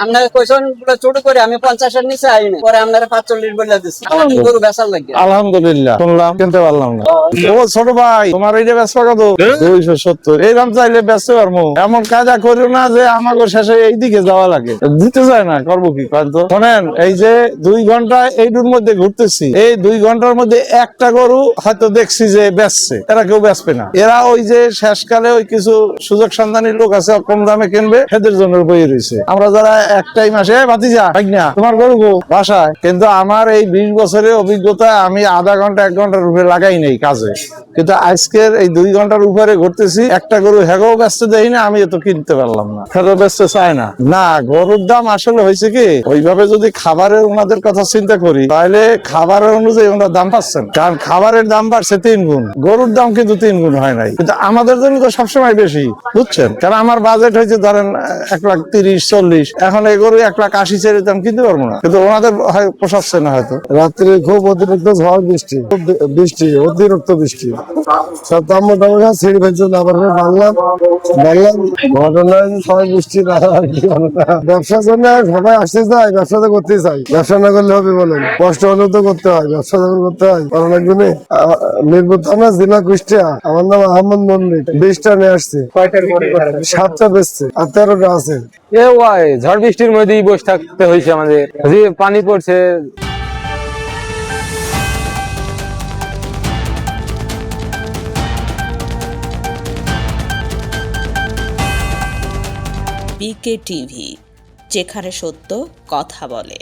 আপনারা কইছেন বলে ছোট করে আমি 50 এর নিচে আই না, পরে আপনারা 45 বলে দিছি গরু বেচার লাগে। আলহামদুলিল্লাহ শুনলাম, কিনতে পারলাম না। ও ছোট ভাই, তোমার এই যে বেচা কত? 270। এই দাম চাইলে বেচতে পারবো। এমন কাজা করিও না যে আমাকে শেষে এইদিকে যাওয়া লাগে, দিতে চায় না, করবো কি? শোনেন, এই যে 2 ঘন্টা এইটুর মধ্যে ঘুরতেছি, এই 2 ঘন্টার মধ্যে একটা গরু হয়তো দেখছি যে বেচছে, এরা কেউ বেচবে না। এরা ওই যে শেষকালে ওই কিছু সুযোগ সন্ধানী লোক আছে, কম দামে কিনবে, এদের জন্য বই রয়েছে। আমরা যারা একটাই মাসে ভাতিজা ভাগনা তোমার গরু বাসায়, কিন্তু আমার এই 20 বছরের অভিজ্ঞতা, আমি আধা ঘন্টা 1 ঘন্টার উপরে লাগাই নেই কাজে, কিন্তু আজকের এই 2 ঘন্টার উপরে ঘুরতেছি, একটা গরু হেগেও ব্যস্ত দেই না, আমি এত কিনতে পারলাম না, হেগেও ব্যস্ত চায় না। না, গরুর দাম আসলে হয়েছে কি, ওইভাবে যদি খাবারের ওনাদের কথা চিন্তা করি, তাহলে খাবারের অনুযায়ী ওনার দাম পাচ্ছেন, কারণ খাবারের দাম বাড়ছে 3 গুণ, গরুর দাম কিন্তু 3 গুণ হয় নাই। কিন্তু আমাদের জন্য তো সবসময় বেশি, বুঝছেন? কারণ আমার বাজেট হয়েছে ধরেন 1,30,40, এখন এই গরু 1,80,000 ছেড়ে দাম কিনতে পারবো না, কিন্তু ওনাদের পোষাচ্ছে না হয়তো। রাত্রে খুব অতিরিক্ত ঝড় বৃষ্টি, অতিরিক্ত বৃষ্টি, সব দাম মোটামুটি ছিঁড়ে ফেলছে। আবার বাংলাম ঘটনায় সবাই বৃষ্টি না, ব্যবসার জন্য সবাই আসতে চায়, ব্যবসা তো করতে চাই, ব্যবসা না করলে হবে বলেন? কষ্ট হলেও তো করতে হয়, ব্যবসা যখন করতে হয়। কারণ একজনে মিরপুর থানা, জেলা কুষ্টিয়া, আমার নাম আহমদ মল্লিক, 20টা নিয়ে আসছে, 7টা বেচছে আর 13টা আছে। ঝড় বৃষ্টির মধ্যেই বসে থাকতে হয়েছে আমাদের, যে পানি পড়ছে। বিকে টিভি, যেখানে সত্য কথা বলে।